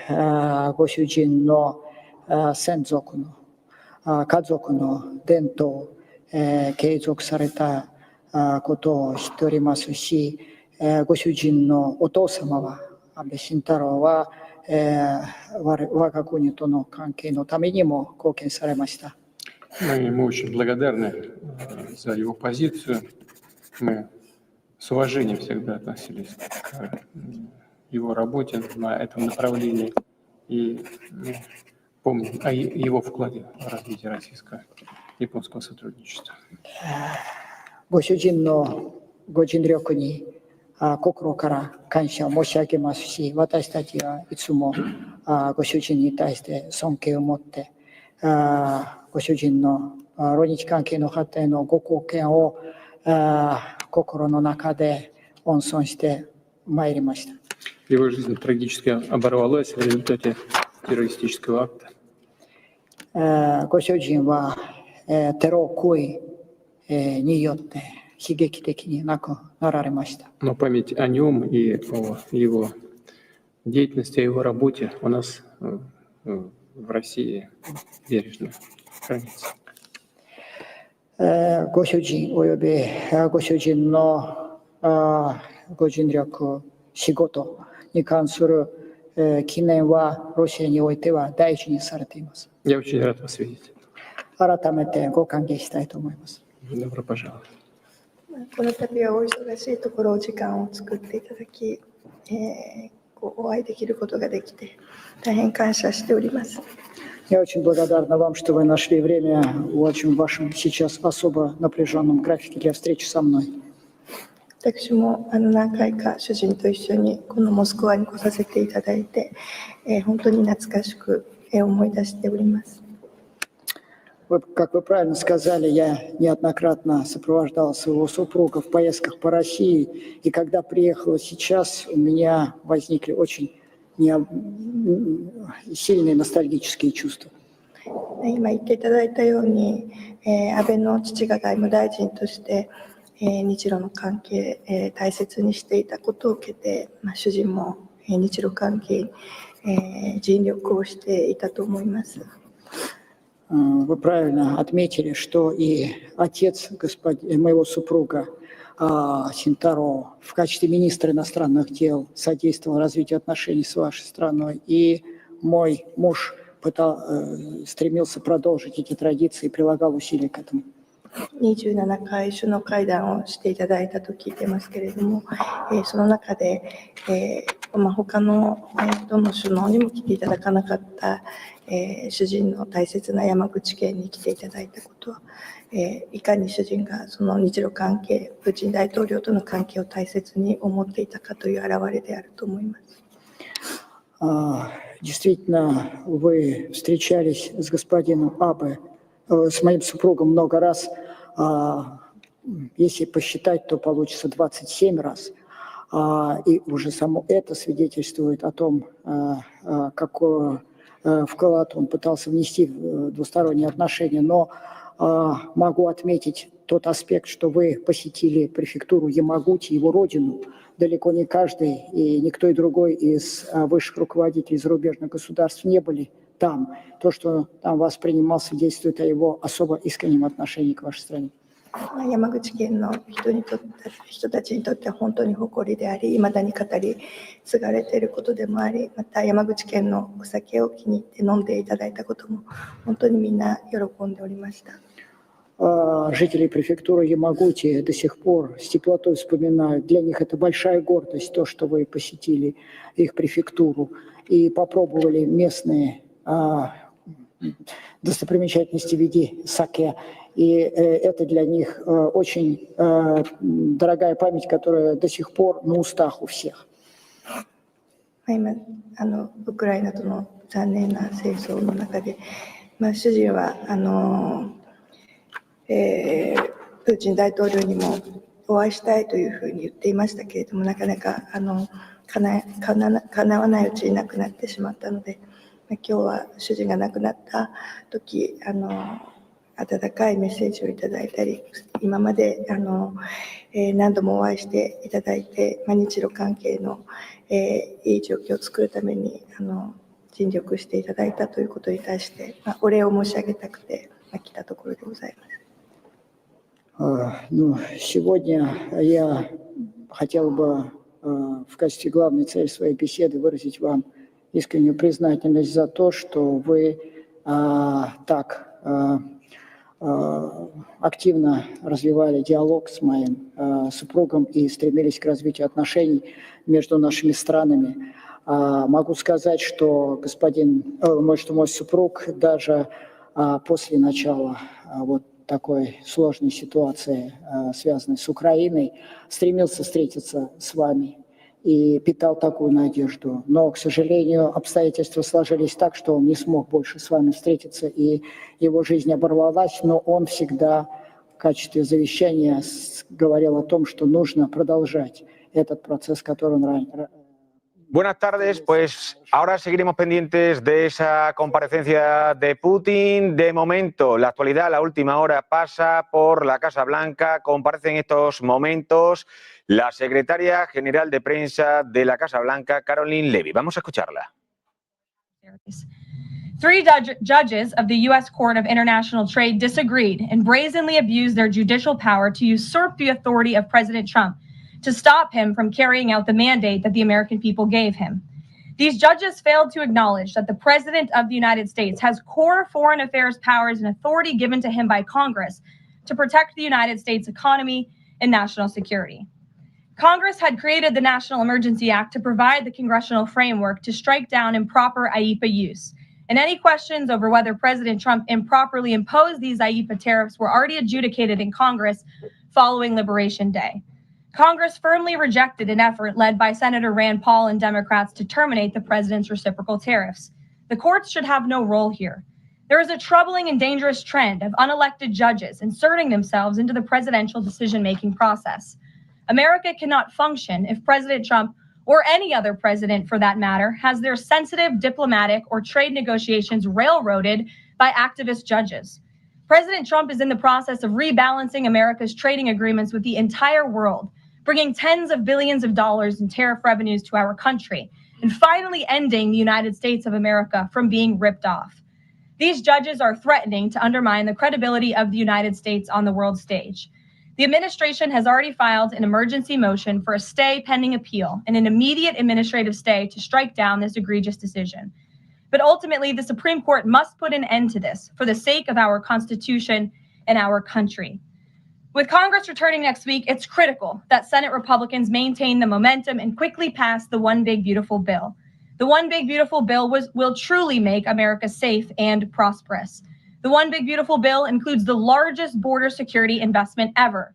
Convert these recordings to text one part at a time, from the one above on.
ご主人の先族の家族の伝統、継続されたことを知っておりますし、ご主人のお父様は、安倍晋太郎は、我が国との関係のためにも貢献されました。Мы очень благодарны за его позицию. Мы с уважением всегда относились к его работе на этом направлении и помним о его вкладе в развитие российско-японского сотрудничества. ご主人のご尽力に心から感謝を申し上げますし、私たちはいつもご主人に対して尊敬を持って、ご主人のロ日関係の発展のご貢献を心の中で温存してまいりました。Его жизнь трагически оборвалась в результате террористического акта. ご主人はテロ行為によって悲劇的に亡くなられました。Но память о нем и о его деятельности, о его работе у нас в России бережно хранится. ご主人およびご主人のご尽力、仕事に関する記念はロシアにおいては大事にされています。Я очень рад вас видеть. 改めてご歓迎したいと思います。Добро пожаловать. この度はお忙しいところ時間を作っていただき、お会いできることができて大変感謝しております。Я очень благодарна вам, что вы нашли время в очень вашем сейчас особо напряженном графике для встречи со мной. 私も何回か主人と一緒にこのモスクワに来させていただいて、本当に懐かしく思い出しております。Как вы правильно сказали, я неоднократно сопровождал своего супруга в поездках по России, и когда приехала сейчас, у меня возникли очень сильные ностальгические чувства. 今言っていただいたように、安倍の父が外務大臣として、日露の関係、大切にしていたことを受けて、主人も日露関係、尽力をしていたと思います。Вы правильно отметили, что и отец моего супруга Синтаро в качестве министра иностранных дел содействовал развитию отношений с вашей страной, и мой муж стремился продолжить эти традиции и прилагал усилия к этому. 27回首脳会談をしていただいたと聞いてますけれども、その中で、他のどの首脳にも来ていただかなかった、主人の大切な山口県に来ていただいたことは、いかに主人がその日露関係、プーチン大統領との関係を大切に思っていたかという表れであると思います。Действительно, вы встречались с господином Абе, с моим супругом много раз. Если посчитать, то получится 27 раз. И уже само это свидетельствует о том, какой вклад он пытался внести в двусторонние отношения. Но могу отметить тот аспект, что вы посетили префектуру Ямагути, его родину. Далеко не каждый и никто и другой из высших руководителей зарубежных государств не были там. То, что там вас принимал, свидетельствует о его особо искреннем отношении к вашей стране. 山口県の人たちにとっては本当に誇りであり、未だに語り継がれていることでもあり、また山口県のお酒を気に入って飲んでいただいたことも本当にみんな喜んでおりました。Жители префектуры Ямагути до сих пор с теплотой вспоминают. Для них это большая гордость, то, что вы посетили их префектуру и попробовали местные достопримечательности в виде саке. И это для них очень дорогая память, которая до сих пор на устах у всех. 今ウクライナとの残念な戦争の中で、主人はプーチン大統領にもお会いしたいというふうに言っていましたけれども、なかなか叶わないうちに亡くなってしまったので、今日は主人が亡くなった時温かいメッセージをいただいたり、今まで何度もお会いしていただいて、日露関係のいい状況を作るために尽力していただいたということに対して、お礼を申し上げたくて来たところでございます。Сегодня я хотел бы в качестве главной цели своей беседы выразить вам искреннюю признательность за то, что вы так активно развивали диалог с моим супругом и стремились к развитию отношений между нашими странами. Могу сказать, что мой супруг даже после начала вот такой сложной ситуации, связанной с Украиной, стремился встретиться с вами и питал такую надежду. Но, к сожалению, обстоятельства сложились так, что он не смог больше с вами встретиться, и его жизнь оборвалась, но он всегда в качестве завещания говорил о том, что нужно продолжать этот процесс, который он ранее. Buenas tardes, pues ahora seguiremos pendientes de esa comparecencia de Putin. De momento, la actualidad, la última hora pasa por la Casa Blanca. Comparece en estos momentos la secretaria general de prensa de la Casa Blanca, Caroline Levy. Vamos a escucharla. 3 judges of the U.S. Court of International Trade disagreed and brazenly abused their judicial power to usurp the authority of President Trump to stop him from carrying out the mandate that the American people gave him. These judges failed to acknowledge that the President of the United States has core foreign affairs powers and authority given to him by Congress to protect the United States economy and national security. Congress had created the National Emergency Act to provide the congressional framework to strike down improper IEEPA use. And any questions over whether President Trump improperly imposed these IEEPA tariffs were already adjudicated in Congress following Liberation Day. Congress firmly rejected an effort led by Senator Rand Paul and Democrats to terminate the president's reciprocal tariffs. The courts should have no role here. There is a troubling and dangerous trend of unelected judges inserting themselves into the presidential decision-making process. America cannot function if President Trump, or any other president for that matter, has their sensitive diplomatic or trade negotiations railroaded by activist judges. President Trump is in the process of rebalancing America's trading agreements with the entire world, bringing tens of billions of dollars in tariff revenues to our country, and finally ending the United States of America from being ripped off. These judges are threatening to undermine the credibility of the United States on the world stage. The administration has already filed an emergency motion for a stay pending appeal and an immediate administrative stay to strike down this egregious decision. But ultimately, the Supreme Court must put an end to this for the sake of our Constitution and our country. With Congress returning next week, it's critical that Senate Republicans maintain the momentum and quickly pass the One Big Beautiful Bill. The One Big Beautiful Bill will truly make America safe and prosperous. The One Big Beautiful Bill includes the largest border security investment ever.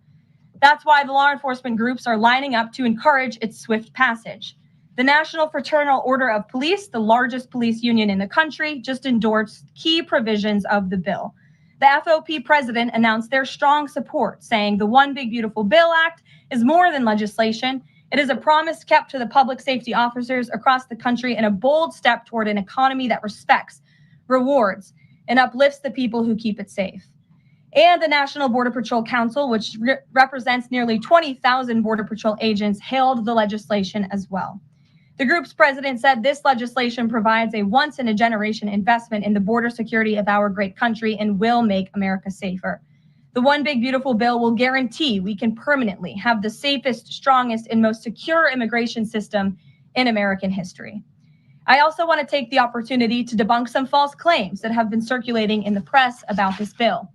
That's why the law enforcement groups are lining up to encourage its swift passage. The National Fraternal Order of Police, the largest police union in the country, just endorsed key provisions of the bill. The FOP president announced their strong support, saying the One Big Beautiful Bill Act is more than legislation. It is a promise kept to the public safety officers across the country and a bold step toward an economy that respects, rewards, and uplifts the people who keep it safe. And the National Border Patrol Council, which represents nearly 20,000 Border Patrol agents, hailed the legislation as well. The group's president said this legislation provides a once-in-a-generation investment in the border security of our great country and will make America safer. The One Big Beautiful Bill will guarantee we can permanently have the safest, strongest, and most secure immigration system in American history. I also want to take the opportunity to debunk some false claims that have been circulating in the press about this bill.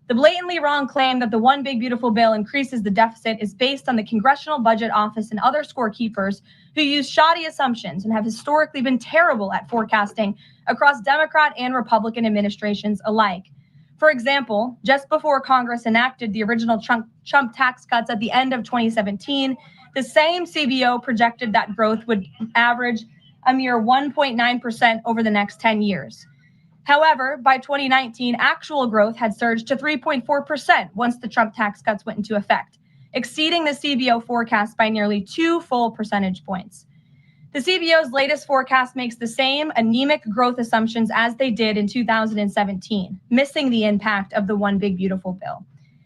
The blatantly wrong claim that the One Big Beautiful Bill increases the deficit is based on the Congressional Budget Office and other scorekeepers who use shoddy assumptions and have historically been terrible at forecasting across Democrat and Republican administrations alike. For example, just before Congress enacted the original Trump tax cuts at the end of 2017, the same CBO projected that growth would average a mere 1.9% over the next 10 years. However, by 2019, actual growth had surged to 3.4% once the Trump tax cuts went into effect, exceeding the CBO forecast by nearly 2 full percentage points. The CBO's latest forecast makes the same anemic growth assumptions as they did in 2017, missing the impact of the One Big Beautiful Bill.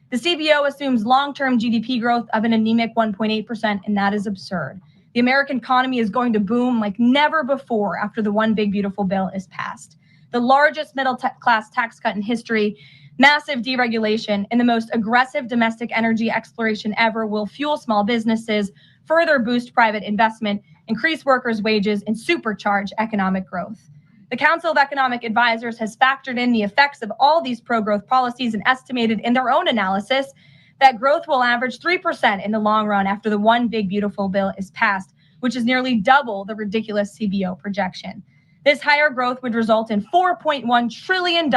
The CBO assumes long-term GDP growth of an anemic 1.8%, and that is absurd. The American economy is going to boom like never before after the One Big Beautiful Bill is passed. The largest middle-class tax cut in history, massive deregulation, and the most aggressive domestic energy exploration ever will fuel small businesses, further boost private investment, increase workers' wages, and supercharge economic growth. The Council of Economic Advisors has factored in the effects of all these pro-growth policies and estimated in their own analysis that growth will average 3% in the long run after the One Big Beautiful Bill is passed, which is nearly double the ridiculous CBO projection. This higher growth would result in $4.1 trillion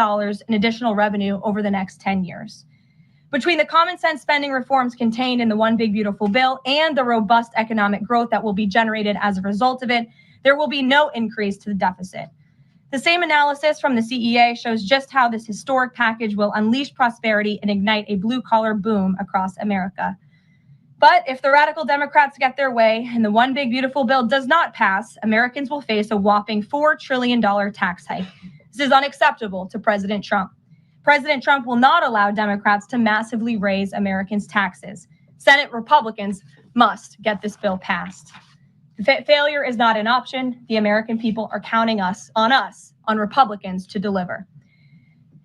in additional revenue over the next 10 years. Between the common sense spending reforms contained in the One Big Beautiful Bill and the robust economic growth that will be generated as a result of it, there will be no increase to the deficit. The same analysis from the CEA shows just how this historic package will unleash prosperity and ignite a blue-collar boom across America. But if the radical Democrats get their way and the One Big Beautiful Bill does not pass, Americans will face a whopping $4 trillion tax hike. This is unacceptable to President Trump. President Trump will not allow Democrats to massively raise Americans' taxes. Senate Republicans must get this bill passed. Failure is not an option. The American people are counting on Republicans to deliver.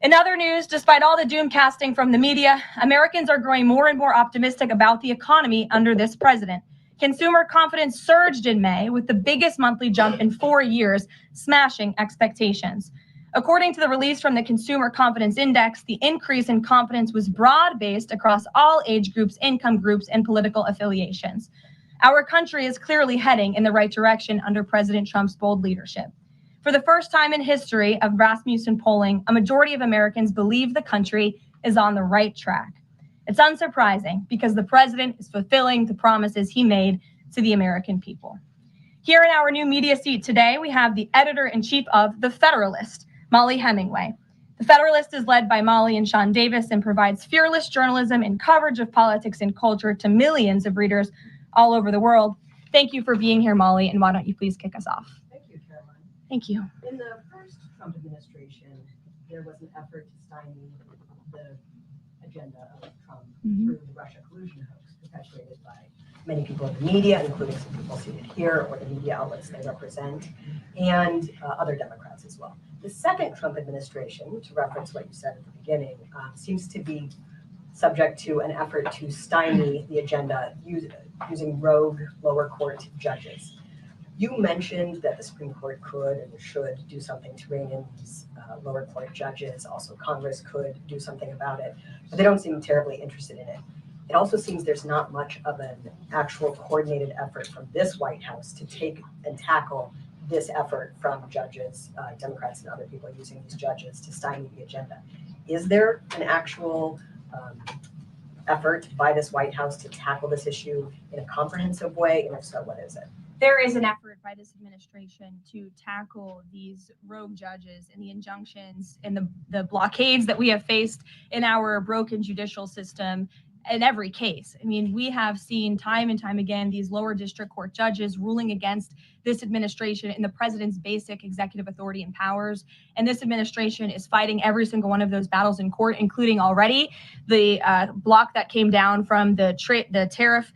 In other news, despite all the doom casting from the media, Americans are growing more and more optimistic about the economy under this president. Consumer confidence surged in May with the biggest monthly jump in 4 years, smashing expectations. According to the release from the Consumer Confidence Index, the increase in confidence was broad-based across all age groups, income groups, and political affiliations. Our country is clearly heading in the right direction under President Trump's bold leadership. For the first time in history of Rasmussen polling, a majority of Americans believe the country is on the right track. It's unsurprising because the president is fulfilling the promises he made to the American people. Here in our new media seat today, we have the editor-in-chief of The Federalist, Molly Hemingway. The Federalist is led by Molly and Sean Davis and provides fearless journalism and coverage of politics and culture to millions of readers all over the world. Thank you for being here, Molly, and why don't you please kick us off? Thank you, Caroline. Thank you. In the first Trump administration, there was an effort to stymie the agenda of Trump through the Russia collusion hoax perpetuated by many people in the media, including some people seated here or the media outlets they represent, and other Democrats as well. The second Trump administration, to reference what you said at the beginning, seems to be subject to an effort to stymie the agenda using rogue lower court judges. You mentioned that the Supreme Court could and should do something to rein in these lower court judges. Also, Congress could do something about it, but they don't seem terribly interested in it. It also seems there's not much of an actual coordinated effort from this White House to take and tackle this effort from judges, Democrats and other people using these judges to stymie the agenda. Is there an actual effort by this White House to tackle this issue in a comprehensive way? And if so, what is it? There is an effort by this administration to tackle these rogue judges and the injunctions and the blockades that we have faced in our broken judicial system in every case. I mean, we have seen time and time again these lower district court judges ruling against this administration and the president's basic executive authority and powers. And this administration is fighting every single one of those battles in court, including already the block that came down from the tariff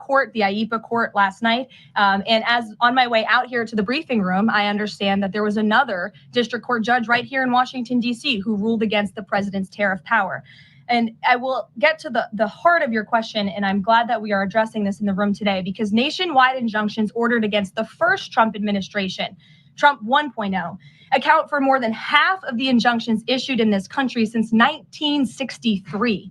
court, the IEPA court last night. And as on my way out here to the briefing room, I understand that there was another district court judge right here in Washington, D.C., who ruled against the president's tariff power. And I will get to the heart of your question, and I'm glad that we are addressing this in the room today, because nationwide injunctions ordered against the first Trump administration, Trump 1.0, account for more than half of the injunctions issued in this country since 1963.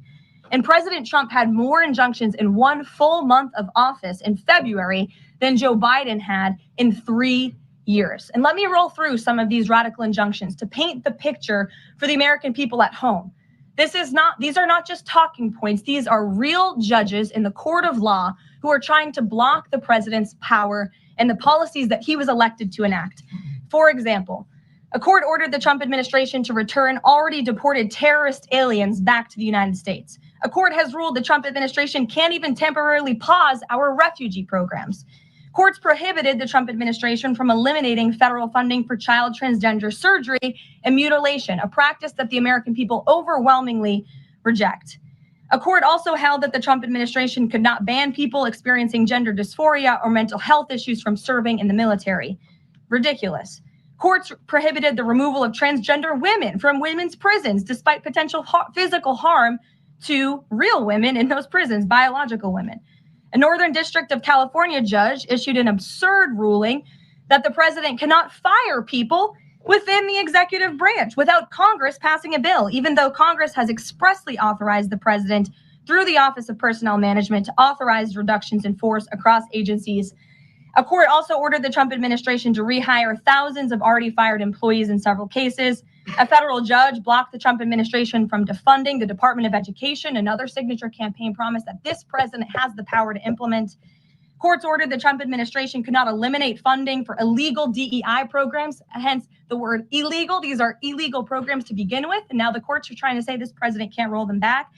And President Trump had more injunctions in one full month of office in February than Joe Biden had in 3 years. And let me roll through some of these radical injunctions to paint the picture for the American people at home. These are not just talking points. These are real judges in the court of law who are trying to block the president's power and the policies that he was elected to enact. For example, a court ordered the Trump administration to return already deported terrorist aliens back to the United States. A court has ruled the Trump administration can't even temporarily pause our refugee programs. Courts prohibited the Trump administration from eliminating federal funding for child transgender surgery and mutilation, a practice that the American people overwhelmingly reject. A court also held that the Trump administration could not ban people experiencing gender dysphoria or mental health issues from serving in the military. Ridiculous. Courts prohibited the removal of transgender women from women's prisons despite potential physical harm to real women in those prisons, biological women. A Northern District of California judge issued an absurd ruling that the president cannot fire people within the executive branch without Congress passing a bill, even though Congress has expressly authorized the president through the Office of Personnel Management to authorize reductions in force across agencies. A court also ordered the Trump administration to rehire thousands of already fired employees in several cases. A federal judge blocked the Trump administration from defunding the Department of Education, another signature campaign promise that this president has the power to implement. Courts ordered the Trump administration could not eliminate funding for illegal DEI programs, hence the word illegal. These are illegal programs to begin with, and now the courts are trying to say this president can't roll them back.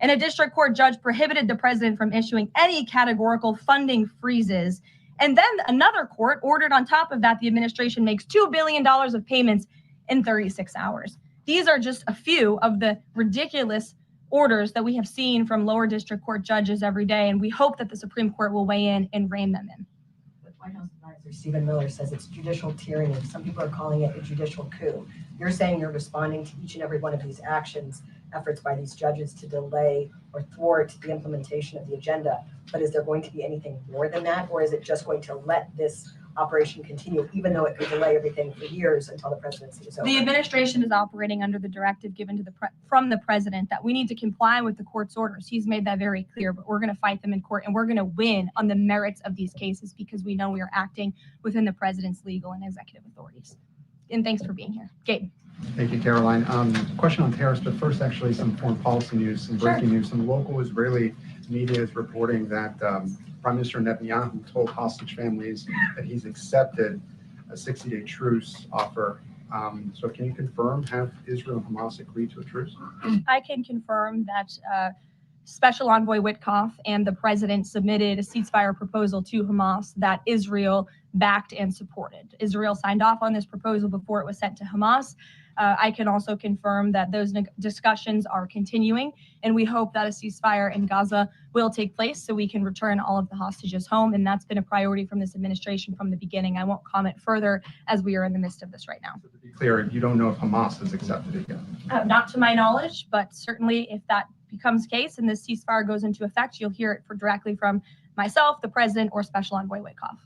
And a district court judge prohibited the president from issuing any categorical funding freezes. And then another court ordered on top of that the administration makes $2 billion of payments in 36 hours. These are just a few of the ridiculous orders that we have seen from lower district court judges every day, and we hope that the Supreme Court will weigh in and rein them in. But White House advisor Stephen Miller says it's judicial tyranny. Some people are calling it a judicial coup. You're saying you're responding to each and every one of these actions, efforts by these judges to delay or thwart the implementation of the agenda. But is there going to be anything more than that, or is it just going to let this operation continue, even though it could delay everything for years until the presidency is over? The administration is operating under the directive given to from the president that we need to comply with the court's orders. He's made that very clear, but we're going to fight them in court, and we're going to win on the merits of these cases because we know we are acting within the president's legal and executive authorities. And thanks for being here. Gabe. Thank you, Caroline. Question on tariffs, but first, actually, some foreign policy news, some breaking news. Some local Israeli media is reporting that Prime Minister Netanyahu told hostage families that he's accepted a 60-day truce offer. So can you confirm, have Israel and Hamas agreed to a truce? I can confirm that Special Envoy Witkoff and the president submitted a ceasefire proposal to Hamas that Israel backed and supported. Israel signed off on this proposal before it was sent to Hamas. I can also confirm that those discussions are continuing, and we hope that a ceasefire in Gaza will take place so we can return all of the hostages home, and that's been a priority from this administration from the beginning. I won't comment further as we are in the midst of this right now. So to be clear, you don't know if Hamas has accepted it yet? Not to my knowledge, but certainly if that becomes the case and this ceasefire goes into effect, you'll hear it directly from myself, the president, or Special Envoy Witkoff.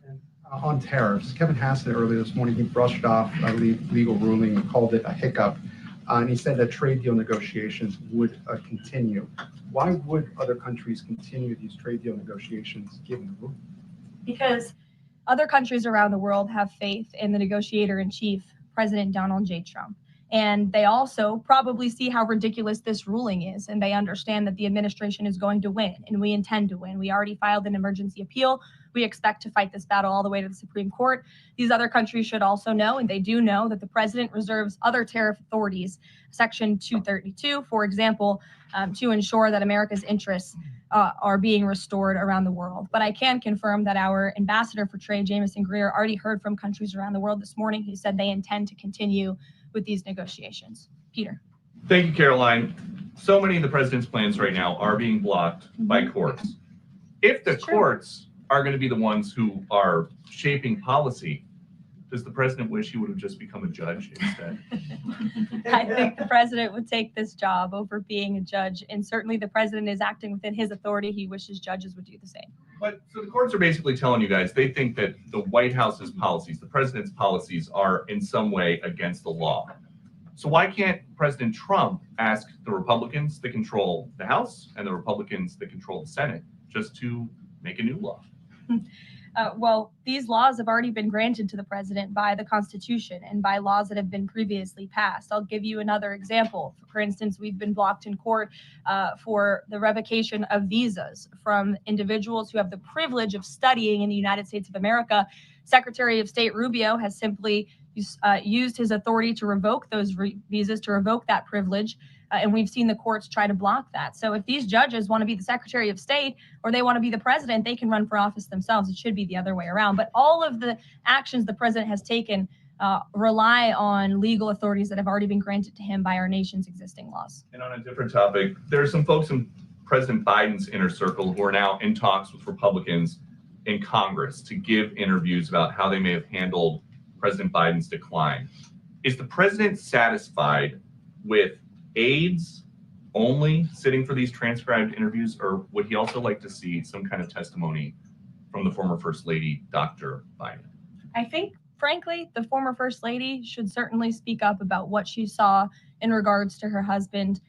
On tariffs, Kevin Hassett earlier this morning, he brushed off a legal ruling and called it a hiccup. And he said that trade deal negotiations would continue. Why would other countries continue these trade deal negotiations given the ruling? Because other countries around the world have faith in the negotiator-in-chief, President Donald J. Trump. And they also probably see how ridiculous this ruling is, and they understand that the administration is going to win, and we intend to win. We already filed an emergency appeal. We expect to fight this battle all the way to the Supreme Court. These other countries should also know, and they do know, that the president reserves other tariff authorities, Section 232, for example, to ensure that America's interests are being restored around the world. But I can confirm that our ambassador for trade, Jameson Greer, already heard from countries around the world this morning who said they intend to continue with these negotiations. Peter. Thank you, Caroline. So many of the president's plans right now are being blocked by courts. If the courts are going to be the ones who are shaping policy, does the president wish he would have just become a judge instead? I think the president would take this job over being a judge, and certainly the president is acting within his authority. He wishes judges would do the same. But so the courts are basically telling you guys they think that the White House's policies, the president's policies, are in some way against the law. So why can't President Trump ask the Republicans that control the House and the Republicans that control the Senate just to make a new law? Well, these laws have already been granted to the president by the Constitution and by laws that have been previously passed. I'll give you another example. For instance, we've been blocked in court for the revocation of visas from individuals who have the privilege of studying in the United States of America. Secretary of State Rubio has simply used his authority to revoke those visas, to revoke that privilege. And we've seen the courts try to block that. So if these judges want to be the Secretary of State or they want to be the president, they can run for office themselves. It should be the other way around. But all of the actions the president has taken rely on legal authorities that have already been granted to him by our nation's existing laws. And on a different topic, there are some folks in President Biden's inner circle who are now in talks with Republicans in Congress to give interviews about how they may have handled President Biden's decline. Is the president satisfied with aides only sitting for these transcribed interviews, or would he also like to see some kind of testimony from the former First Lady, Dr. Biden? I think, frankly, the former First Lady should certainly speak up about what she saw in regards to her husband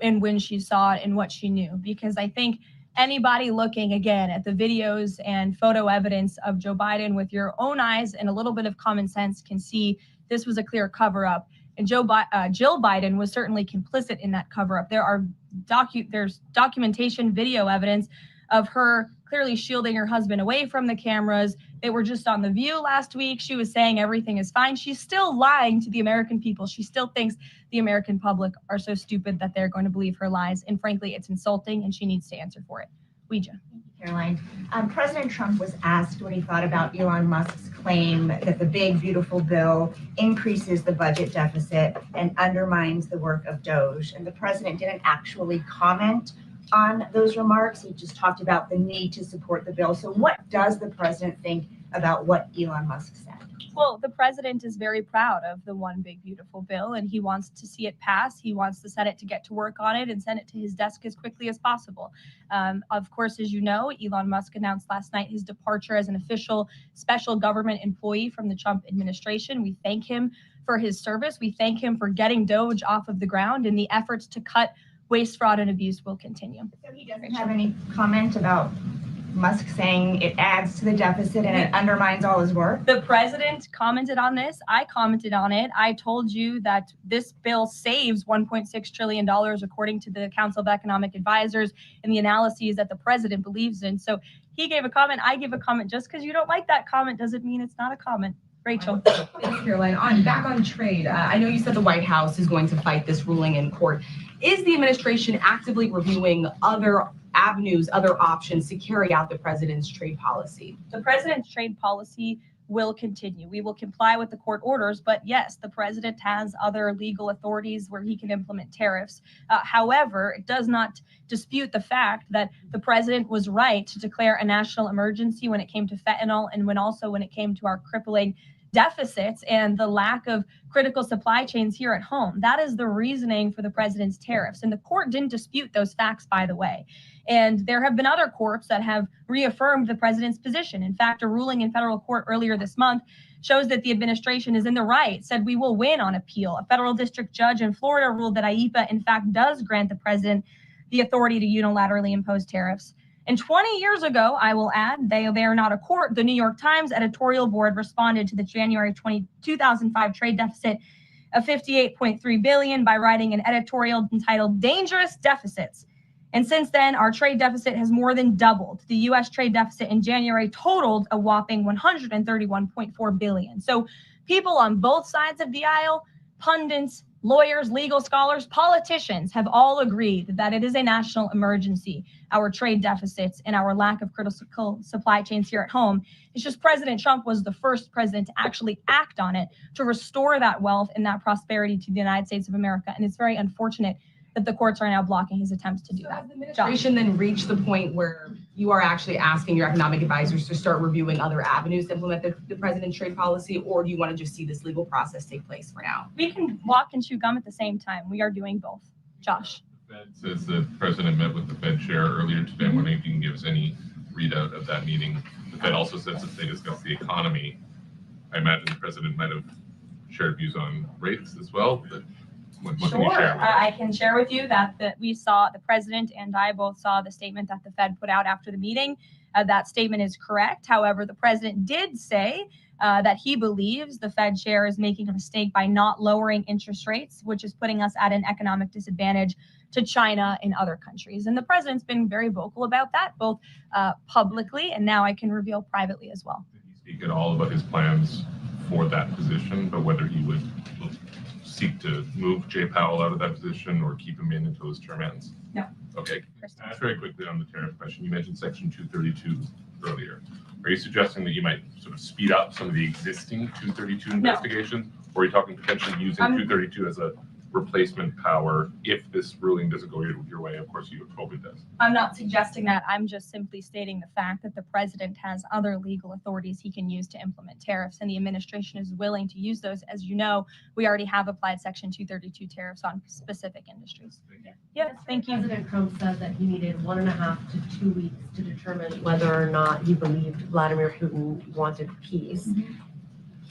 and when she saw it and what she knew, because I think anybody looking again at the videos and photo evidence of Joe Biden with your own eyes and a little bit of common sense can see this was a clear cover-up. And Jill Biden was certainly complicit in that cover-up. There's documentation, video evidence of her clearly shielding her husband away from the cameras. They were just on The View last week. She was saying everything is fine. She's still lying to the American people. She still thinks the American public are so stupid that they're going to believe her lies. And frankly, it's insulting, and she needs to answer for it. Ouija. Thank you, Caroline. President Trump was asked what he thought about Elon Musk's claim that the big, beautiful bill increases the budget deficit and undermines the work of DOGE. And the president didn't actually comment on those remarks. He just talked about the need to support the bill. So what does the president think about what Elon Musk said? Well, the president is very proud of the one big beautiful bill, and he wants to see it pass. He wants the Senate to get to work on it and send it to his desk as quickly as possible. Of course, as you know, Elon Musk announced last night his departure as an official special government employee from the Trump administration. We thank him for his service. We thank him for getting DOGE off of the ground, and the efforts to cut waste, fraud, and abuse will continue. So he doesn't have any comment about Musk saying it adds to the deficit and it undermines all his work? The president commented on this. I commented on it. I told you that this bill saves $1.6 trillion, according to the Council of Economic Advisors and the analyses that the president believes in. So he gave a comment. I give a comment. Just because you don't like that comment doesn't mean it's not a comment. Rachel. Thanks, Caroline. Back on trade, I know you said the White House is going to fight this ruling in court. Is the administration actively reviewing other avenues, other options to carry out the president's trade policy? The president's trade policy will continue. We will comply with the court orders, but yes, the president has other legal authorities where he can implement tariffs. However, it does not dispute the fact that the president was right to declare a national emergency when it came to fentanyl and when it came to our crippling deficits and the lack of critical supply chains here at home. That is the reasoning for the president's tariffs. And the court didn't dispute those facts, by the way. And there have been other courts that have reaffirmed the president's position. In fact, a ruling in federal court earlier this month shows that the administration is in the right, said we will win on appeal. A federal district judge in Florida ruled that IEEPA, in fact, does grant the president the authority to unilaterally impose tariffs. And 20 years ago, I will add, they are not a court, the New York Times editorial board responded to the January 2005 trade deficit of $58.3 billion by writing an editorial entitled Dangerous Deficits. And since then, our trade deficit has more than doubled. The U.S. trade deficit in January totaled a whopping $131.4 billion. So people on both sides of the aisle, pundits, lawyers, legal scholars, politicians have all agreed that it is a national emergency, our trade deficits and our lack of critical supply chains here at home. It's just President Trump was the first president to actually act on it, to restore that wealth and that prosperity to the United States of America. And it's very unfortunate that the courts are now blocking his attempts to do that. Has the administration then reached the point where you are actually asking your economic advisors to start reviewing other avenues to implement the president's trade policy, or do you want to just see this legal process take place for now? We can walk and chew gum at the same time. We are doing both. Josh. The Fed says the president met with the Fed chair earlier today. I'm wondering if you can give us any readout of that meeting. The Fed also says that they discussed the economy. I imagine the president might have shared views on rates as well. But what can you share with us? I can share with you that we saw, the president and I both saw the statement that the Fed put out after the meeting. That statement is correct. However, the president did say that he believes the Fed chair is making a mistake by not lowering interest rates, which is putting us at an economic disadvantage to China and other countries. And the president's been very vocal about that, both publicly and now I can reveal privately as well. Did he speak at all about his plans for that position, but whether he would seek to move Jay Powell out of that position or keep him in until his term ends? No. Okay. Very quickly on the tariff question, you mentioned Section 232 earlier. Are you suggesting that you might sort of speed up some of the existing 232 investigations, or are you talking potentially using 232 as a replacement power if this ruling doesn't go your way? Of course, you hope it does. I'm not suggesting that. I'm just simply stating the fact that the president has other legal authorities he can use to implement tariffs, and the administration is willing to use those. As you know, we already have applied Section 232 tariffs on specific industries. Yeah, thank you. President Trump said that he needed 1.5 to 2 weeks to determine whether or not he believed Vladimir Putin wanted peace.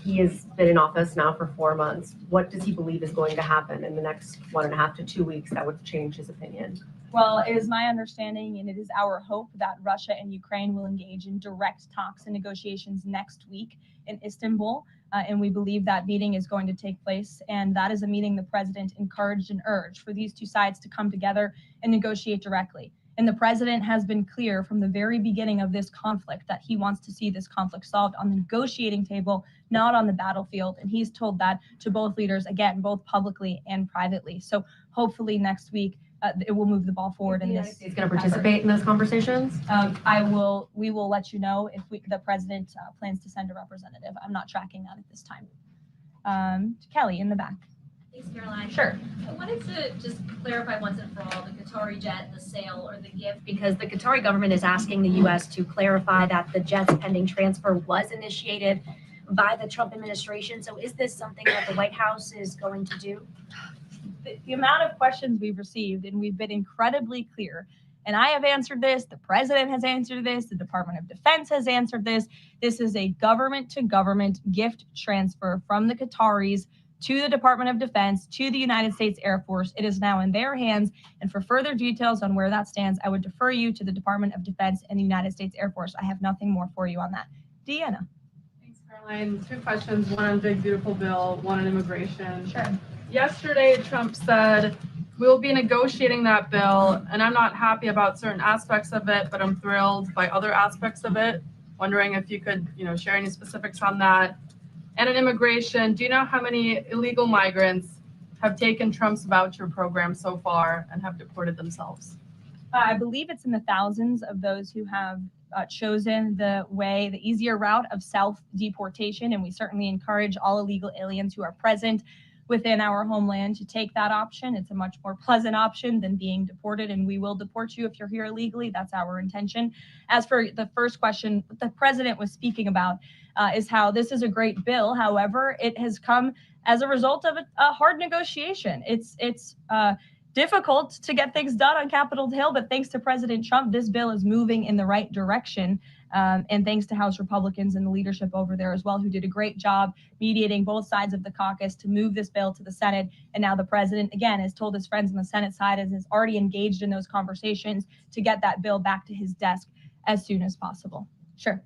He has been in office now for 4 months. What does he believe is going to happen in the next 1.5 to 2 weeks that would change his opinion? Well, it is my understanding and it is our hope that Russia and Ukraine will engage in direct talks and negotiations next week in Istanbul. And we believe that meeting is going to take place. And that is a meeting the president encouraged and urged for these two sides to come together and negotiate directly. And the president has been clear from the very beginning of this conflict that he wants to see this conflict solved on the negotiating table, not on the battlefield. And he's told that to both leaders, again, both publicly and privately. So hopefully next week, it will move the ball forward in this. He's going to participate in those conversations? We will let you know if the president plans to send a representative. I'm not tracking that at this time. Kelly in the back. Thanks, Caroline. Sure. I wanted to just clarify once and for all the Qatari jet, the sale or the gift, because the Qatari government is asking the U.S. to clarify that the jet's pending transfer was initiated by the Trump administration. So is this something that the White House is going to do? The amount of questions we've received, and we've been incredibly clear, and I have answered this, the president has answered this, the Department of Defense has answered this. This is a government-to-government gift transfer from the Qataris to the Department of Defense, to the United States Air Force. It is now in their hands. And for further details on where that stands, I would defer you to the Department of Defense and the United States Air Force. I have nothing more for you on that. Deanna. Thanks, Caroline. 2 questions, one on Big Beautiful Bill, one on immigration. Sure. Yesterday, Trump said, we'll be negotiating that bill, and I'm not happy about certain aspects of it, but I'm thrilled by other aspects of it. Wondering if you could, share any specifics on that. And in immigration, do you know how many illegal migrants have taken Trump's voucher program so far and have deported themselves? I believe it's in the thousands of those who have chosen the easier route of self-deportation. And we certainly encourage all illegal aliens who are present within our homeland to take that option. It's a much more pleasant option than being deported, and we will deport you if you're here illegally. That's our intention. As for the first question, what the president was speaking about is how this is a great bill. However, it has come as a result of a hard negotiation. It's difficult to get things done on Capitol Hill, but thanks to President Trump, this bill is moving in the right direction. And thanks to House Republicans and the leadership over there as well, who did a great job mediating both sides of the caucus to move this bill to the Senate. And now the president, again, has told his friends on the Senate side and is already engaged in those conversations to get that bill back to his desk as soon as possible. Sure.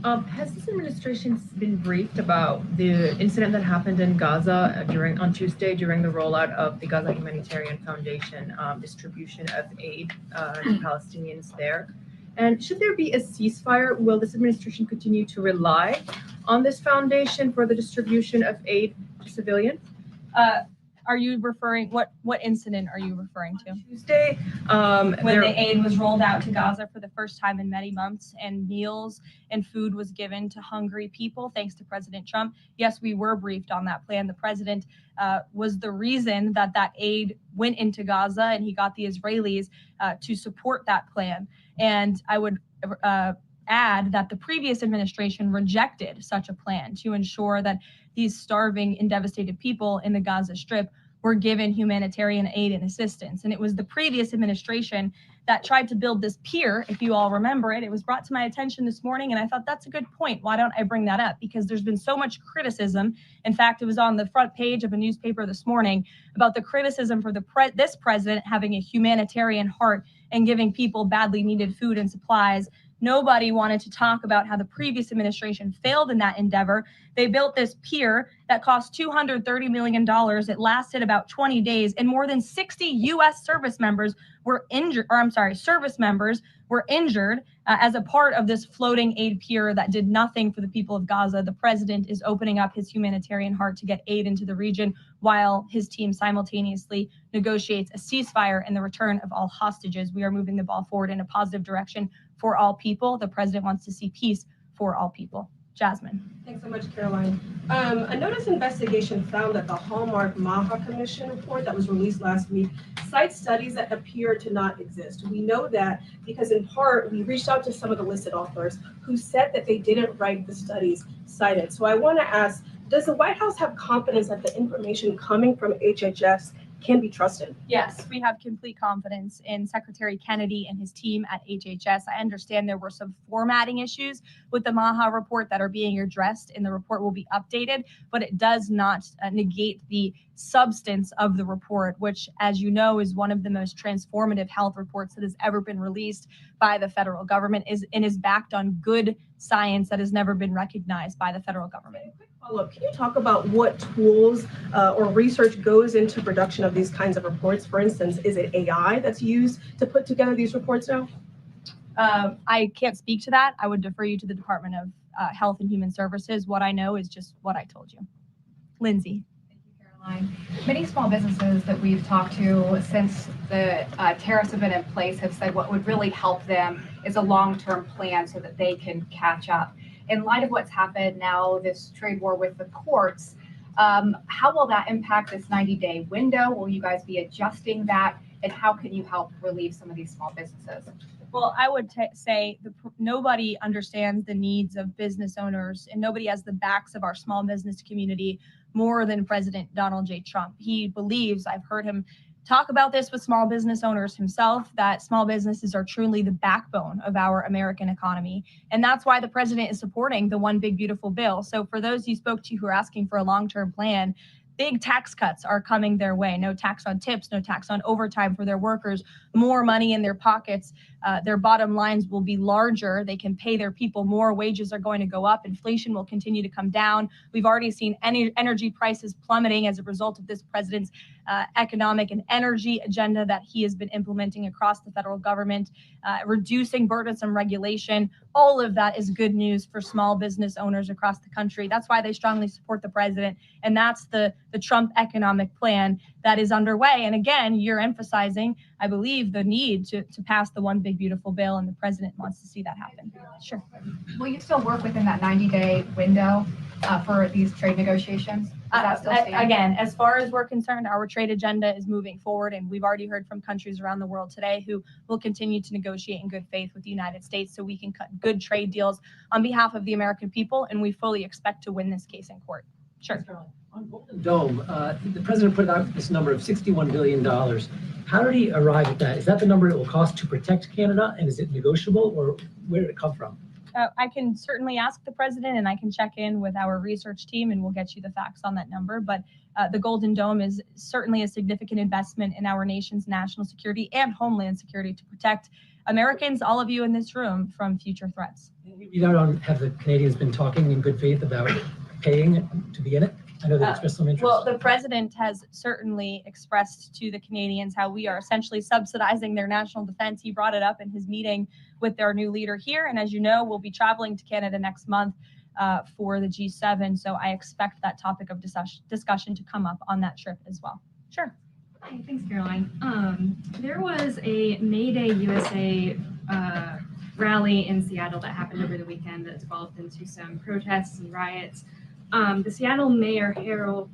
Has this administration been briefed about the incident that happened in Gaza on Tuesday during the rollout of the Gaza Humanitarian Foundation distribution of aid to Palestinians there? And should there be a ceasefire, will this administration continue to rely on this foundation for the distribution of aid to civilians? Are you referring, what incident are you referring to? Tuesday, when the aid was rolled out to Gaza for the first time in many months, and meals and food was given to hungry people, thanks to President Trump. Yes, we were briefed on that plan. The president was the reason that aid went into Gaza, and he got the Israelis to support that plan. And I would add that the previous administration rejected such a plan to ensure that these starving and devastated people in the Gaza Strip were given humanitarian aid and assistance. And it was the previous administration that tried to build this pier, if you all remember it. It was brought to my attention this morning, and I thought that's a good point. Why don't I bring that up? Because there's been so much criticism. In fact, it was on the front page of a newspaper this morning about the criticism for this president having a humanitarian heart and giving people badly needed food and supplies. Nobody wanted to talk about how the previous administration failed in that endeavor. They built this pier that cost $230 million. It lasted about 20 days, and more than 60 U.S. service members were injured, as a part of this floating aid pier that did nothing for the people of Gaza. The president is opening up his humanitarian heart to get aid into the region while his team simultaneously negotiates a ceasefire and the return of all hostages. We are moving the ball forward in a positive direction for all people. The president wants to see peace for all people. Jasmine. Thanks so much, Caroline. A notice investigation found that the Hallmark Maha Commission report that was released last week cites studies that appear to not exist. We know that because in part, we reached out to some of the listed authors who said that they didn't write the studies cited. So I want to ask, does the White House have confidence that the information coming from HHS can be trusted? Yes, we have complete confidence in Secretary Kennedy and his team at HHS. I understand there were some formatting issues with the Maha report that are being addressed, and the report will be updated, but it does not negate the substance of the report, which, as you know, is one of the most transformative health reports that has ever been released by the federal government and is backed on good science that has never been recognized by the federal government. Follow-up, can you talk about what tools or research goes into production of these kinds of reports? For instance, is it AI that's used to put together these reports now? I can't speak to that. I would defer you to the Department of Health and Human Services. What I know is just what I told you. Lindsay. Many small businesses that we've talked to since the tariffs have been in place have said what would really help them is a long-term plan so that they can catch up. In light of what's happened now, this trade war with the courts, how will that impact this 90-day window? Will you guys be adjusting that? And how can you help relieve some of these small businesses? Well, I would say nobody understands the needs of business owners, and nobody has the backs of our small business community more than President Donald J. Trump. He believes, I've heard him talk about this with small business owners himself, that small businesses are truly the backbone of our American economy. And that's why the president is supporting the One Big Beautiful Bill. So for those you spoke to who are asking for a long-term plan, big tax cuts are coming their way. No tax on tips, no tax on overtime for their workers, more money in their pockets. Their bottom lines will be larger. They can pay their people more. Wages are going to go up. Inflation will continue to come down. We've already seen energy prices plummeting as a result of this president's economic and energy agenda that he has been implementing across the federal government, reducing burdensome regulation. All of that is good news for small business owners across the country. That's why they strongly support the president. And that's the Trump economic plan that is underway. And again, you're emphasizing, I believe, the need to pass the One Big Beautiful Bill, and the president wants to see that happen. Sure. Will you still work within that 90-day window for these trade negotiations? Again, as far as we're concerned, our trade agenda is moving forward, and we've already heard from countries around the world today who will continue to negotiate in good faith with the United States so we can cut good trade deals on behalf of the American people, and we fully expect to win this case in court. Sure. On Golden Dome, the president put out this number of $61 billion. How did he arrive at that? Is that the number it will cost to protect Canada, and is it negotiable, or where did it come from? I can certainly ask the president, and I can check in with our research team, and we'll get you the facts on that number. But the Golden Dome is certainly a significant investment in our nation's national security and homeland security to protect Americans, all of you in this room, from future threats. Have the Canadians been talking in good faith about paying to be in it? I know they expressed some interest. Well, the president has certainly expressed to the Canadians how we are essentially subsidizing their national defense. He brought it up in his meeting with their new leader here. And as you know, we'll be traveling to Canada next month for the G7. So I expect that topic of discussion to come up on that trip as well. Sure. Hi, thanks, Caroline. There was a May Day USA rally in Seattle that happened over the weekend that developed into some protests and riots. The Seattle Mayor Harrell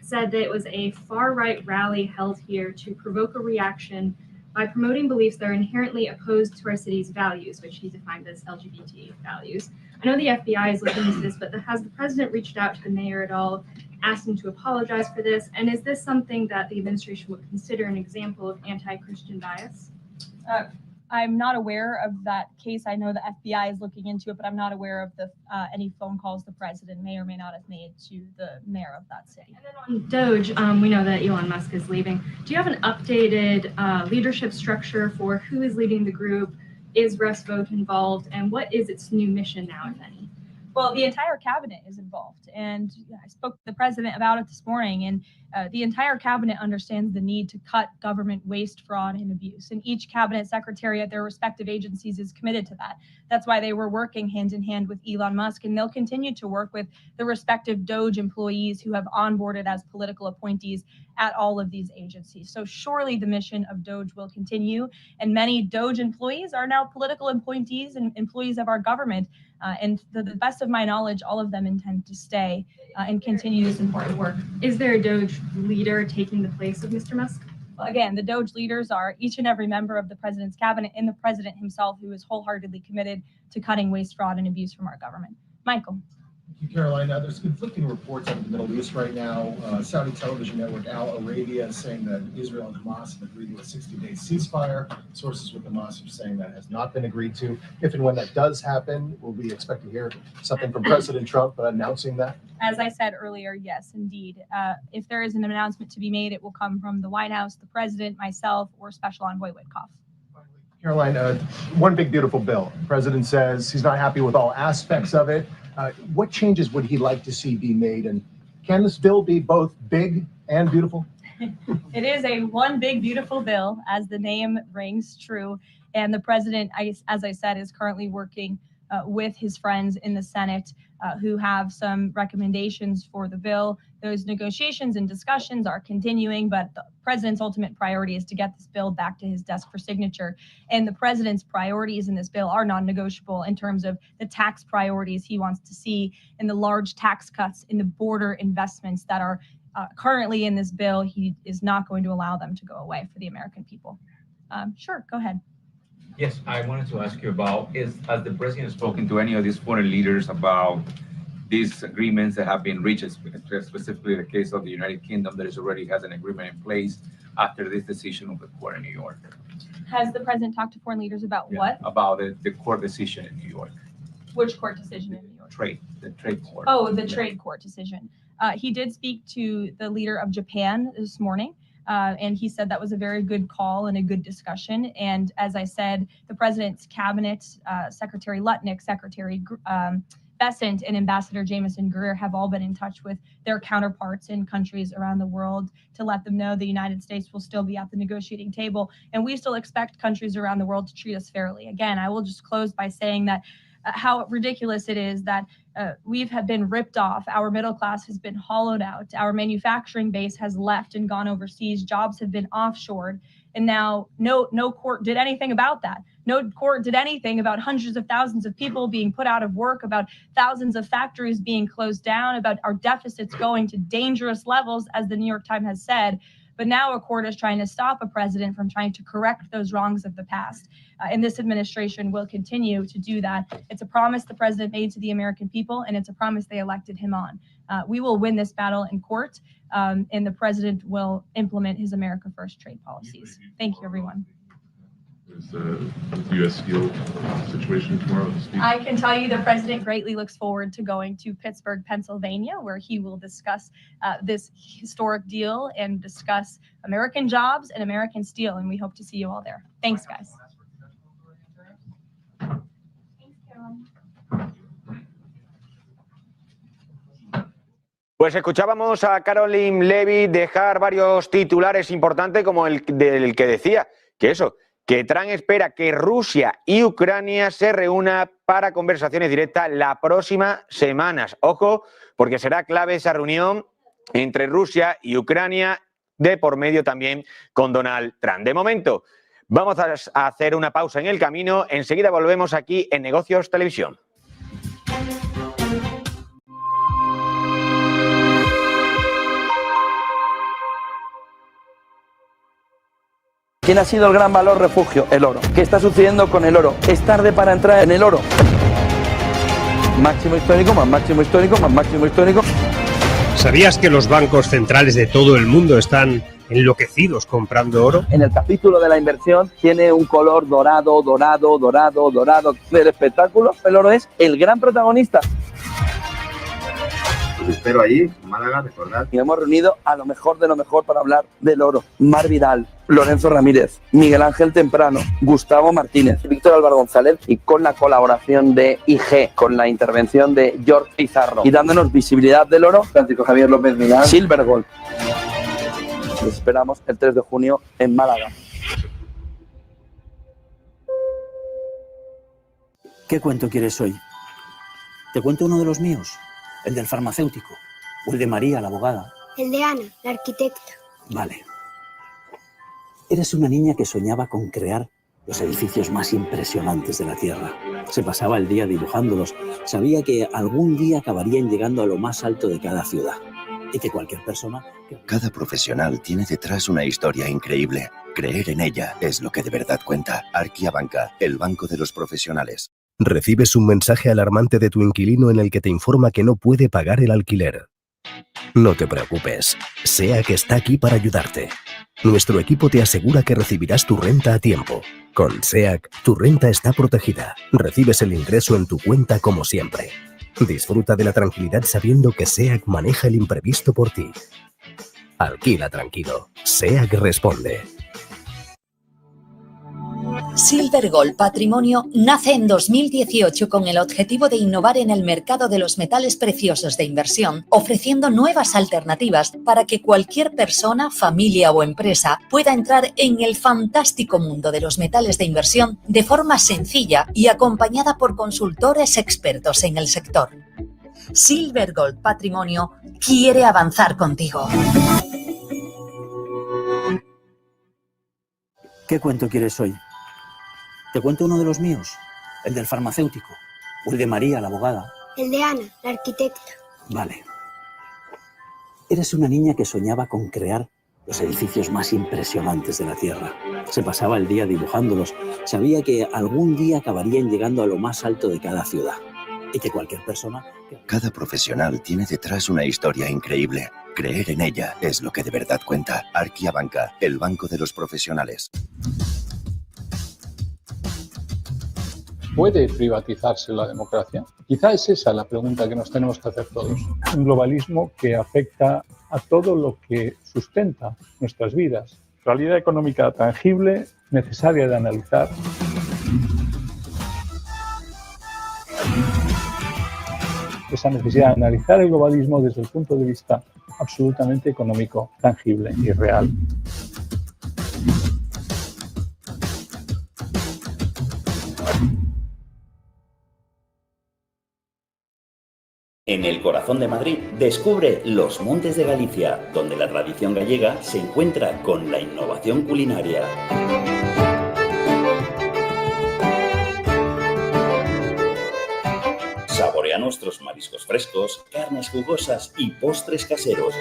said that it was a far-right rally held here to provoke a reaction by promoting beliefs that are inherently opposed to our city's values, which he defined as LGBT values. I know the FBI is looking into this, but has the president reached out to the mayor at all, asked him to apologize for this? And is this something that the administration would consider an example of anti-Christian bias? I'm not aware of that case. I know the FBI is looking into it, but I'm not aware of any phone calls the president may or may not have made to the mayor of that city. And then on Doge, we know that Elon Musk is leaving. Do you have an updated leadership structure for who is leading the group? Is Russ Vought involved? And what is its new mission now, if any? Well, the entire cabinet is involved, and I spoke to the president about it this morning, and the entire cabinet understands the need to cut government waste, fraud, and abuse, and each cabinet secretary at their respective agencies is committed to that. That's why they were working hand in hand with Elon Musk, and they'll continue to work with the respective Doge employees who have onboarded as political appointees at all of these agencies. So surely the mission of Doge will continue, and many Doge employees are now political appointees and employees of our government. And to the best of my knowledge, all of them intend to stay and continue this important work. Is there a Doge leader taking the place of Mr. Musk? Well, again, the Doge leaders are each and every member of the president's cabinet and the president himself, who is wholeheartedly committed to cutting waste, fraud, and abuse from our government. Michael. Thank you, Caroline. There's conflicting reports out of the Middle East right now. Saudi television network Al Arabia is saying that Israel and Hamas have agreed to a 60-day ceasefire. Sources with Hamas are saying that has not been agreed to. If and when that does happen, will we expect to hear something from President Trump announcing that? As I said earlier, yes, indeed. If there is an announcement to be made, it will come from the White House, the president, myself, or Special Envoy Witkoff. Caroline, one big beautiful bill. The president says he's not happy with all aspects of it. What changes would he like to see be made? And can this bill be both big and beautiful? It is a one big, beautiful bill, as the name rings true. And the president, as I said, is currently working with his friends in the Senate who have some recommendations for the bill. Those negotiations and discussions are continuing, but the president's ultimate priority is to get this bill back to his desk for signature. And the president's priorities in this bill are non-negotiable in terms of the tax priorities he wants to see and the large tax cuts in the border investments that are currently in this bill. He is not going to allow them to go away for the American people. Sure, go ahead. Yes, I wanted to ask you about, has the president spoken to any of these foreign leaders about these agreements that have been reached, specifically the case of the United Kingdom that already has an agreement in place after this decision of the court in New York? Has the president talked to foreign leaders about what? About the court decision in New York. Which court decision in New York? The trade court. Oh, the trade court decision. He did speak to the leader of Japan this morning. And he said that was a very good call and a good discussion. And as I said, the president's cabinet, Secretary Lutnick, Secretary Bessent, and Ambassador Jameson Greer have all been in touch with their counterparts in countries around the world to let them know the United States will still be at the negotiating table. And we still expect countries around the world to treat us fairly. Again, I will just close by saying that how ridiculous it is that we have been ripped off. Our middle class has been hollowed out. Our manufacturing base has left and gone overseas. Jobs have been offshored. And now no court did anything about that. No court did anything about hundreds of thousands of people being put out of work, about thousands of factories being closed down, about our deficits going to dangerous levels, as the New York Times has said. But now a court is trying to stop a president from trying to correct those wrongs of the past. And this administration will continue to do that. It's a promise the president made to the American people, and it's a promise they elected him on. We will win this battle in court, and the president will implement his America First trade policies. Thank you, everyone. Is the U.S. Steel situation tomorrow? I can tell you the president greatly looks forward to going to Pittsburgh, Pennsylvania, where he will discuss this historic deal and discuss American jobs and American steel. And we hope to see you all there. Thanks, guys. Pues escuchábamos a Caroline Levy dejar varios titulares importantes, como el que decía que Trump espera que Rusia y Ucrania se reúnan para conversaciones directas las próximas semanas. Ojo, porque será clave esa reunión entre Rusia y Ucrania, de por medio también con Donald Trump. De momento, vamos a hacer una pausa en el camino. Enseguida volvemos aquí en Negocios Televisión. ¿Quién ha sido el gran valor refugio? El oro. ¿Qué está sucediendo con el oro? Es tarde para entrar en el oro. Máximo histórico, más máximo histórico, más máximo histórico. ¿Sabías que los bancos centrales de todo el mundo están enloquecidos comprando oro? En el capítulo de la inversión tiene un color dorado, dorado, dorado, dorado del espectáculo. El oro es el gran protagonista. Os espero ahí, en Málaga, recordad. Y hemos reunido a lo mejor de lo mejor para hablar del oro. Mar Vidal, Lorenzo Ramírez, Miguel Ángel Temprano, Gustavo Martínez, Víctor Álvaro González, y con la colaboración de IG, con la intervención de George Pizarro, y dándonos visibilidad del oro, Francisco Javier López Milán, Silver Gold. Les esperamos el 3 de junio en Málaga. ¿Qué cuento quieres hoy? ¿Te cuento uno de los míos? ¿El del farmacéutico? ¿O el de María, la abogada? El de Ana, la arquitecta. Vale. Eres una niña que soñaba con crear los edificios más impresionantes de la Tierra. Se pasaba el día dibujándolos. Sabía que algún día acabarían llegando a lo más alto de cada ciudad. Y que cualquier persona... Cada profesional tiene detrás una historia increíble. Creer en ella es lo que de verdad cuenta. Arquia Banca, el banco de los profesionales. Recibes un mensaje alarmante de tu inquilino en el que te informa que no puede pagar el alquiler. No te preocupes, SEAC está aquí para ayudarte. Nuestro equipo te asegura que recibirás tu renta a tiempo. Con SEAC, tu renta está protegida. Recibes el ingreso en tu cuenta como siempre. Disfruta de la tranquilidad sabiendo que SEAC maneja el imprevisto por ti. Alquila tranquilo. SEAC Responde. Silver Gold Patrimonio nace en 2018 con el objetivo de innovar en el mercado de los metales preciosos de inversión, ofreciendo nuevas alternativas para que cualquier persona, familia o empresa pueda entrar en el fantástico mundo de los metales de inversión de forma sencilla y acompañada por consultores expertos en el sector. Silver Gold Patrimonio quiere avanzar contigo. ¿Qué cuento quieres hoy? ¿Te cuento uno de los míos? ¿El del farmacéutico? ¿O el de María, la abogada? El de Ana, la arquitecta. Vale. Eres una niña que soñaba con crear los edificios más impresionantes de la Tierra. Se pasaba el día dibujándolos. Sabía que algún día acabarían llegando a lo más alto de cada ciudad. Y que cualquier persona... Cada profesional tiene detrás una historia increíble. Creer en ella es lo que de verdad cuenta. Arquia Banca, el banco de los profesionales. ¿Puede privatizarse la democracia? Quizá es esa la pregunta que nos tenemos que hacer todos. Un globalismo que afecta a todo lo que sustenta nuestras vidas. Realidad económica tangible, necesaria de analizar. Esa necesidad de analizar el globalismo desde el punto de vista absolutamente económico, tangible y real. En el corazón de Madrid, descubre los Montes de Galicia, donde la tradición gallega se encuentra con la innovación culinaria. Saborea nuestros mariscos frescos, carnes jugosas y postres caseros.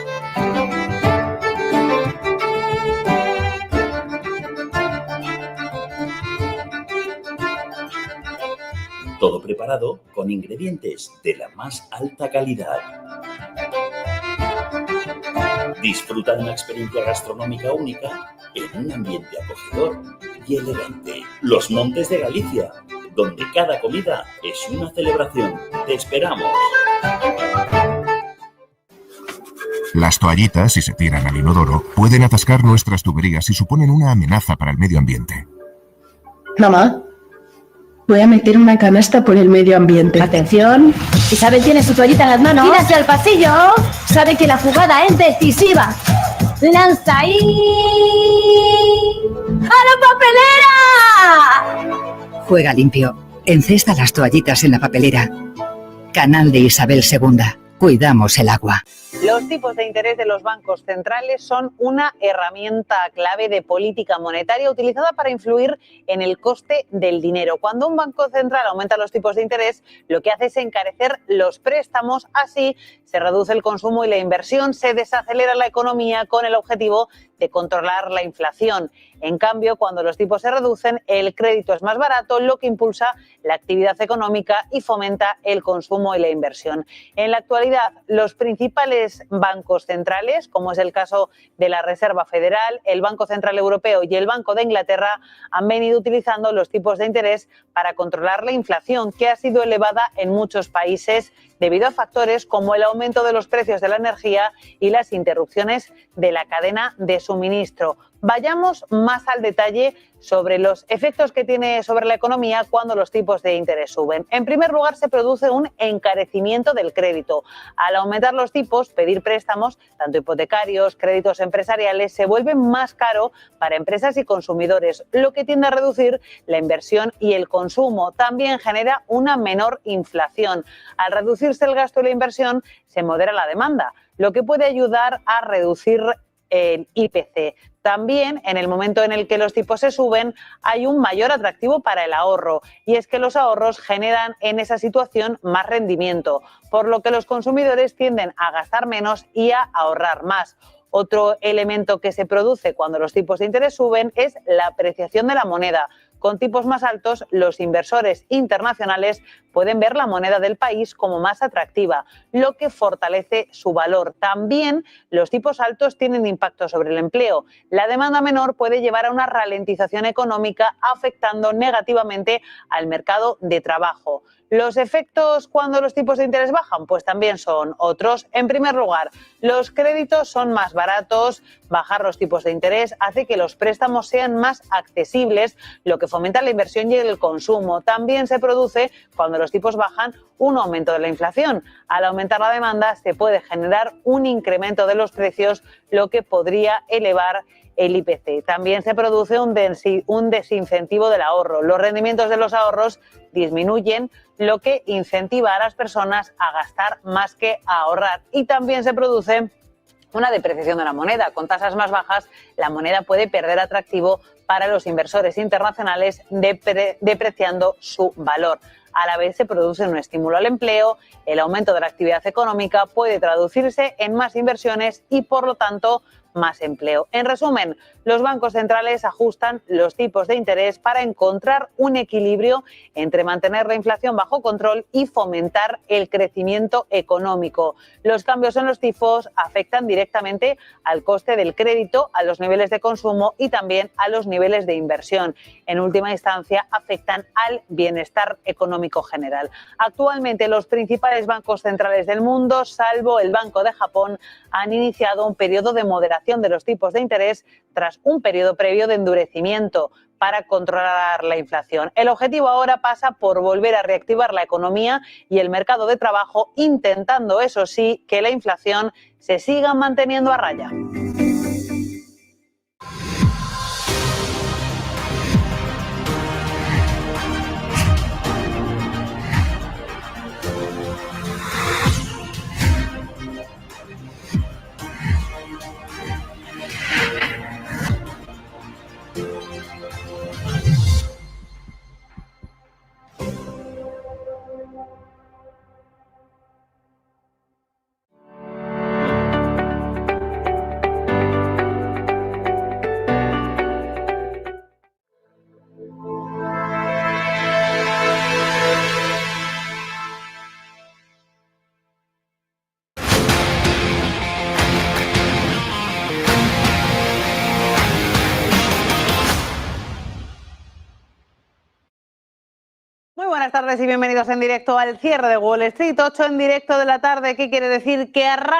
Todo preparado con ingredientes de la más alta calidad. Disfruta de una experiencia gastronómica única en un ambiente acogedor y elegante. Los Montes de Galicia, donde cada comida es una celebración. ¡Te esperamos! Las toallitas, si se tiran al inodoro, pueden atascar nuestras tuberías y suponen una amenaza para el medio ambiente. Mamá, voy a meter una canasta por el medio ambiente. Atención. Isabel tiene su toallita en las manos. ¡Gira hacia el pasillo! Sabe que la jugada es decisiva. ¡Lanza ahí! ¡A la papelera! Juega limpio. Encesta las toallitas en la papelera. Canal de Isabel II. Cuidamos el agua. Los tipos de interés de los bancos centrales son una herramienta clave de política monetaria utilizada para influir en el coste del dinero. Cuando un banco central aumenta los tipos de interés, lo que hace es encarecer los préstamos, así se reduce el consumo y la inversión, se desacelera la economía con el objetivo de controlar la inflación. En cambio, cuando los tipos se reducen, el crédito es más barato, lo que impulsa la actividad económica y fomenta el consumo y la inversión. En la actualidad, los principales bancos centrales, como es el caso de la Reserva Federal, el Banco Central Europeo y el Banco de Inglaterra, han venido utilizando los tipos de interés para controlar la inflación, que ha sido elevada en muchos países debido a factores como el aumento de los precios de la energía y las interrupciones de la cadena de suministro. Vayamos más al detalle sobre los efectos que tiene sobre la economía cuando los tipos de interés suben. En primer lugar, se produce un encarecimiento del crédito. Al aumentar los tipos, pedir préstamos, tanto hipotecarios, créditos empresariales, se vuelve más caro para empresas y consumidores, lo que tiende a reducir la inversión y el consumo. También genera una menor inflación. Al reducirse el gasto y la inversión, se modera la demanda, lo que puede ayudar a reducir el IPC. También, en el momento en el que los tipos se suben, hay un mayor atractivo para el ahorro, y es que los ahorros generan en esa situación más rendimiento, por lo que los consumidores tienden a gastar menos y a ahorrar más. Otro elemento que se produce cuando los tipos de interés suben es la apreciación de la moneda. Con tipos más altos, los inversores internacionales pueden ver la moneda del país como más atractiva, lo que fortalece su valor. También los tipos altos tienen impacto sobre el empleo. La demanda menor puede llevar a una ralentización económica, afectando negativamente al mercado de trabajo. ¿Los efectos cuando los tipos de interés bajan? Pues también son otros. En primer lugar, los créditos son más baratos. Bajar los tipos de interés hace que los préstamos sean más accesibles, lo que fomenta la inversión y el consumo. También se produce, cuando los tipos bajan, un aumento de la inflación. Al aumentar la demanda, se puede generar un incremento de los precios, lo que podría elevar el IPC. También se produce un desincentivo del ahorro. Los rendimientos de los ahorros disminuyen, lo que incentiva a las personas a gastar más que a ahorrar. Y también se produce una depreciación de la moneda. Con tasas más bajas, la moneda puede perder atractivo para los inversores internacionales, depreciando su valor. A la vez se produce un estímulo al empleo. El aumento de la actividad económica puede traducirse en más inversiones y, por lo tanto, más empleo. En resumen, los bancos centrales ajustan los tipos de interés para encontrar un equilibrio entre mantener la inflación bajo control y fomentar el crecimiento económico. Los cambios en los tipos afectan directamente al coste del crédito, a los niveles de consumo y también a los niveles de inversión. En última instancia, afectan al bienestar económico general. Actualmente, los principales bancos centrales del mundo, salvo el Banco de Japón, han iniciado un periodo de moderación de los tipos de interés tras un periodo previo de endurecimiento para controlar la inflación. El objetivo ahora pasa por volver a reactivar la economía y el mercado de trabajo, intentando, eso sí, que la inflación se siga manteniendo a raya. Muy buenas tardes y bienvenidos en directo al cierre de Wall Street, 8 en directo de la tarde. ¿Qué quiere decir? Que arranca